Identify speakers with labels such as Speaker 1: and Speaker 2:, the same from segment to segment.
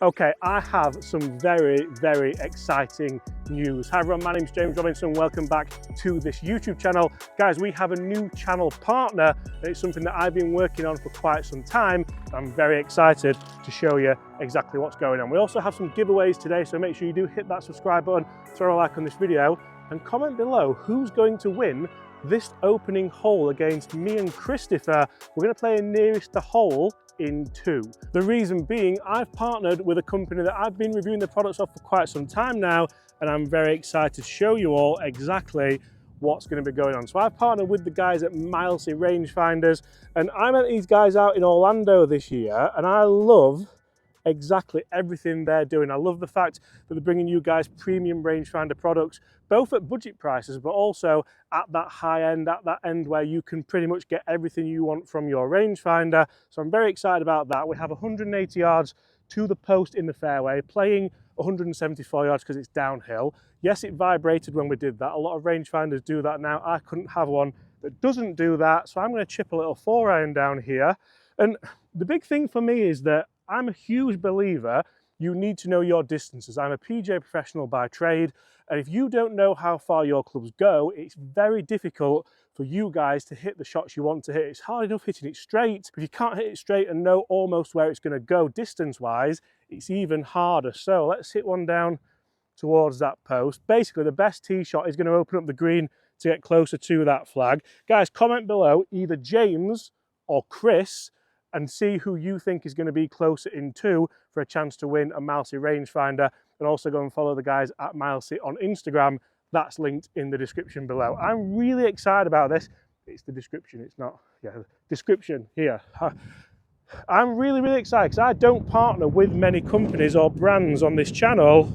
Speaker 1: Okay, I have some very, very exciting news. Hi everyone, my name's James Robinson. Welcome back to this YouTube channel. Guys, we have a new channel partner. It's something that I've been working on for quite some time. I'm very excited to show you exactly what's going on. We also have some giveaways today, so make sure you do hit that subscribe button, throw a like on this video, and comment below who's going to win this opening hole against me and Christopher. We're going to play a nearest the hole in 2. The reason being, I've partnered with a company that I've been reviewing the products of for quite some time now, and I'm very excited to show you all exactly what's going to be going on. So I've partnered with the guys at Mousy rangefinders, and I met these guys out in Orlando this year, and I love exactly everything they're doing. I love the fact that they're bringing you guys premium rangefinder products, both at budget prices, but also at that high end, at that end where you can pretty much get everything you want from your rangefinder. So I'm very excited about that. We have 180 yards to the post in the fairway, playing 174 yards because it's downhill. Yes, it vibrated when we did that. A lot of rangefinders do that now. I couldn't have one that doesn't do that. So I'm going to chip a little 4-iron down here. And the big thing for me is that I'm a huge believer you need to know your distances. I'm a PGA professional by trade, and if you don't know how far your clubs go, it's very difficult for you guys to hit the shots you want to hit. It's hard enough hitting it straight. If you can't hit it straight and know almost where it's going to go distance-wise, it's even harder. So let's hit one down towards that post. Basically, the best tee shot is going to open up the green to get closer to that flag. Guys, comment below either James or Chris and see who you think is going to be closer in 2 for a chance to win a Mousy rangefinder. And also go and follow the guys at Mousy on Instagram. That's linked in the description below. I'm really excited about this. It's the description, it's not, description here. I'm really, really excited because I don't partner with many companies or brands on this channel.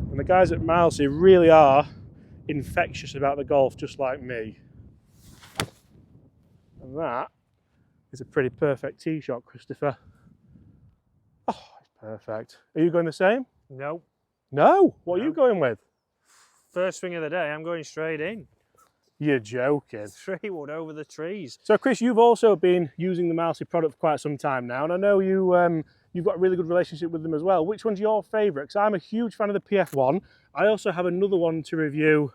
Speaker 1: And the guys at Mousy really are infectious about the golf, just like me. And that is a pretty perfect tee shot, Christopher. Oh, it's perfect. Are you going the same?
Speaker 2: No.
Speaker 1: No? What are you going with?
Speaker 2: First swing of the day, I'm going straight in.
Speaker 1: You're joking.
Speaker 2: 3-wood over the trees.
Speaker 1: So Chris, you've also been using the Mousy product for quite some time now, and I know you've got a really good relationship with them as well. Which one's your favourite? Because I'm a huge fan of the PF1. I also have another one to review,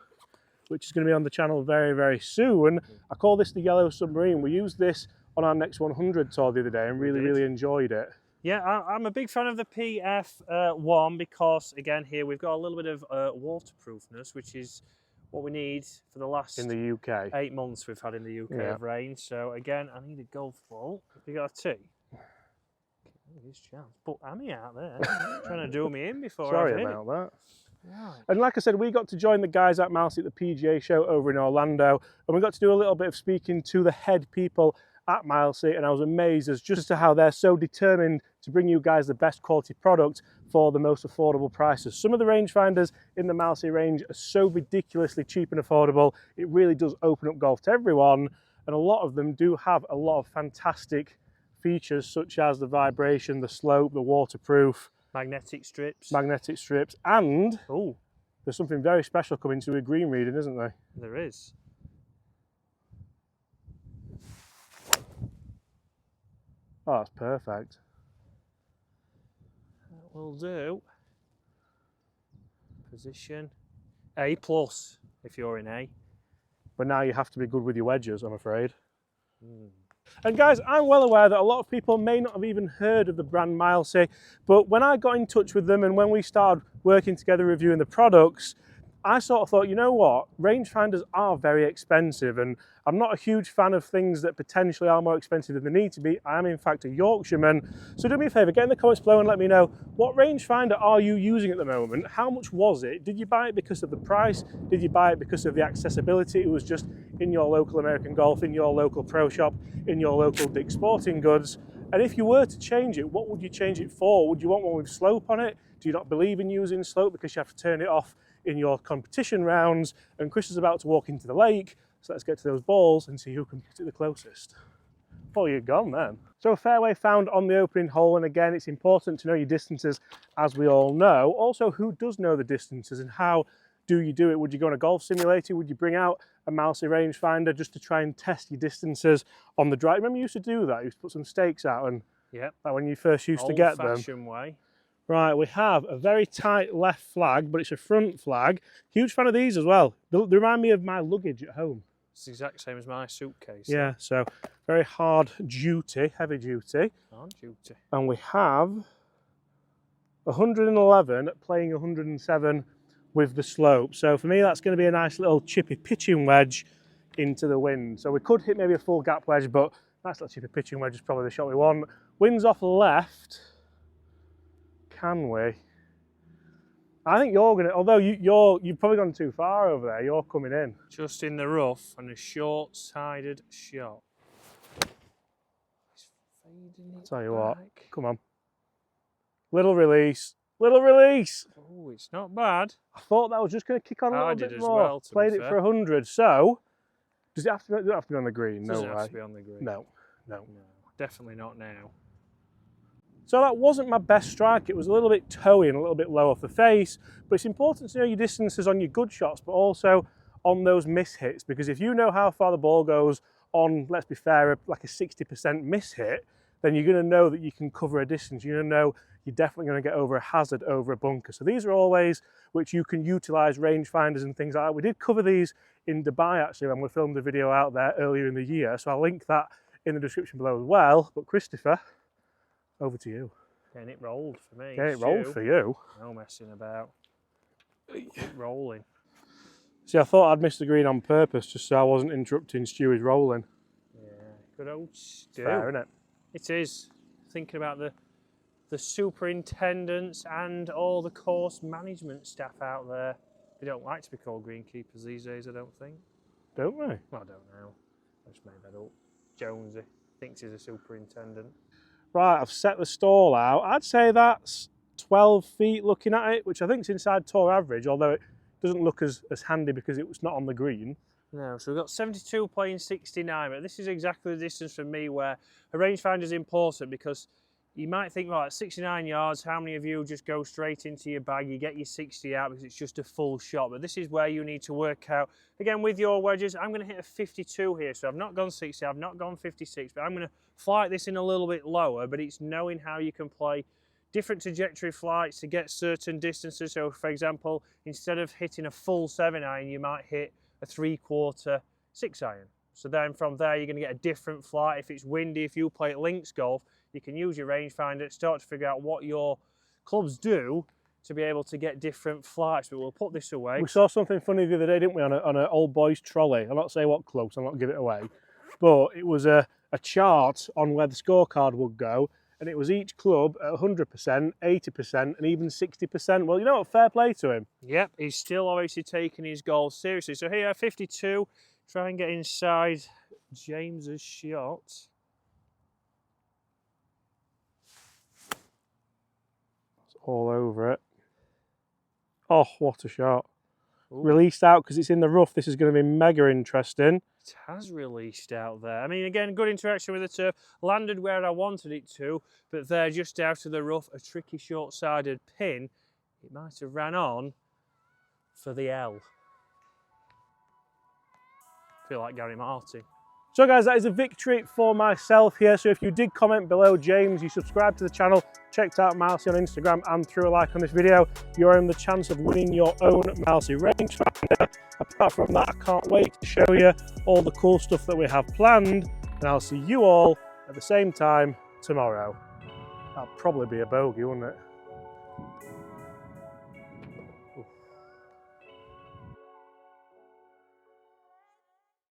Speaker 1: which is going to be on the channel very, very soon. I call this the Yellow Submarine. We used this on our Next 100 tour the other day and really enjoyed it.
Speaker 2: Yeah, I'm a big fan of the PF1 because, again, here we've got a little bit of waterproofness, which is what we need for the last
Speaker 1: in the UK
Speaker 2: 8 months we've had in the UK of rain. So again, I need a golf ball. Have you got a tee? His chance. Put Annie out there trying to do me in before.
Speaker 1: Sorry about that.
Speaker 2: Right.
Speaker 1: And like I said, we got to join the guys at Mousy at the PGA show over in Orlando, and we got to do a little bit of speaking to the head people at Mousy, and I was amazed as just to how they're so determined to bring you guys the best quality product for the most affordable prices. Some of the rangefinders in the Mousy range are so ridiculously cheap and affordable, it really does open up golf to everyone, and a lot of them do have a lot of fantastic features such as the vibration, the slope, the waterproof, magnetic strips, and there's something very special coming to a green reading, isn't there?
Speaker 2: There is.
Speaker 1: Oh, that's perfect.
Speaker 2: That will do. Position A+ if you're in A.
Speaker 1: But now you have to be good with your wedges, I'm afraid. And guys, I'm well aware that a lot of people may not have even heard of the brand Mousy, but when I got in touch with them and when we started working together reviewing the products, I sort of thought, you know what, rangefinders are very expensive, and I'm not a huge fan of things that potentially are more expensive than they need to be. I am in fact a Yorkshireman. So do me a favour, get in the comments below and let me know, what rangefinder are you using at the moment? How much was it? Did you buy it because of the price? Did you buy it because of the accessibility? It was just in your local American Golf, in your local pro shop, in your local Dick's Sporting Goods. And if you were to change it, what would you change it for? Would you want one with slope on it? Do you not believe in using slope because you have to turn it off in your competition rounds? And Chris is about to walk into the lake, so let's get to those balls and see who can hit it the closest. Oh, you're gone then. So a fairway found on the opening hole, and again, it's important to know your distances, as we all know. Also, who does know the distances and how do you do it? Would you go on a golf simulator? Would you bring out a Mousy rangefinder just to try and test your distances on the drive? Remember you used to do that? You used to put some stakes out and like when you first used to get them.
Speaker 2: Old-fashioned way.
Speaker 1: Right, we have a very tight left flag, but it's a front flag. Huge fan of these as well. They remind me of my luggage at home.
Speaker 2: It's the exact same as my suitcase.
Speaker 1: Yeah, so very hard duty, heavy duty.
Speaker 2: Hard duty.
Speaker 1: And we have 111 playing 107 with the slope. So for me, that's going to be a nice little chippy pitching wedge into the wind. So we could hit maybe a full gap wedge, but nice little chippy pitching wedge is probably the shot we want. Wind's off left. Can we? I think you're going to, although you've probably gone too far over there, you're coming in.
Speaker 2: Just in the rough and a short-sided shot. It's fading it
Speaker 1: Tell you
Speaker 2: back.
Speaker 1: what, come on. Little release, little release.
Speaker 2: Oh, it's not bad.
Speaker 1: I thought that was just going to kick on a little bit
Speaker 2: as
Speaker 1: more.
Speaker 2: well, to
Speaker 1: Played
Speaker 2: be
Speaker 1: it
Speaker 2: fair.
Speaker 1: for 100, so does it have to, have to be on the green? No
Speaker 2: Doesn't
Speaker 1: way.
Speaker 2: have to be on the green.
Speaker 1: No.
Speaker 2: No, definitely not now.
Speaker 1: So that wasn't my best strike. It was a little bit toey and a little bit low off the face, but it's important to know your distances on your good shots, but also on those miss hits, because if you know how far the ball goes on, let's be fair, like a 60% miss hit, then you're going to know that you can cover a distance. You're going to know you're definitely going to get over a hazard, over a bunker. So these are all ways which you can utilize rangefinders and things like that. We did cover these in Dubai actually when we filmed a video out there earlier in the year, so I'll link that in the description below as well. But Christopher, over to you.
Speaker 2: And it rolled for me.
Speaker 1: Okay, it rolled for you.
Speaker 2: No messing about. Keep rolling.
Speaker 1: See, I thought I'd missed the green on purpose just so I wasn't interrupting Stewie's rolling.
Speaker 2: Yeah, good old Stu.
Speaker 1: Fair, isn't it?
Speaker 2: It is. Thinking about the superintendents and all the course management staff out there. They don't like to be called greenkeepers these days, I don't think.
Speaker 1: Don't we?
Speaker 2: Well, I don't know. I just made that up. Jonesy thinks he's a superintendent.
Speaker 1: Right, I've set the stall out. I'd say that's 12 feet looking at it, which I think is inside tour average, although it doesn't look as handy because it was not on the green.
Speaker 2: No, so we've got 72 playing 69, but this is exactly the distance for me where a rangefinder is important, because you might think, well, at 69 yards, how many of you just go straight into your bag, you get your 60 out because it's just a full shot, but this is where you need to work out. Again, with your wedges, I'm going to hit a 52 here, so I've not gone 60, I've not gone 56, but I'm going to flight this in a little bit lower, but it's knowing how you can play different trajectory flights to get certain distances. So, for example, instead of hitting a full 7-iron, you might hit a 3/4 6-iron. So then from there, you're going to get a different flight. If it's windy, if you play at links golf, you can use your rangefinder, start to figure out what your clubs do to be able to get different flights. But we'll put this away.
Speaker 1: We saw something funny the other day, didn't we, on an old boys trolley. I'll not say what club, so I'll not give it away. But it was a chart on where the scorecard would go, and it was each club at 100%, 80%, and even 60%. Well, you know what? Fair play to him.
Speaker 2: Yep, he's still obviously taking his goal seriously. So here, 52, try and get inside James's shot.
Speaker 1: It's all over it. Oh, what a shot.
Speaker 2: Ooh.
Speaker 1: Released out because it's in the rough. This is going to be mega interesting.
Speaker 2: It has released out there. I mean, again, good interaction with the turf. Landed where I wanted it to, but there, just out of the rough, a tricky short-sided pin. It might have ran on for the L. Feel like Gary Martin.
Speaker 1: So guys, that is a victory for myself here. So if you did comment below James, you subscribed to the channel, checked out Mousy on Instagram and threw a like on this video, you're in the chance of winning your own Mousy rangefinder. Apart from that, I can't wait to show you all the cool stuff that we have planned, and I'll see you all at the same time tomorrow. That'll probably be a bogey, wouldn't it?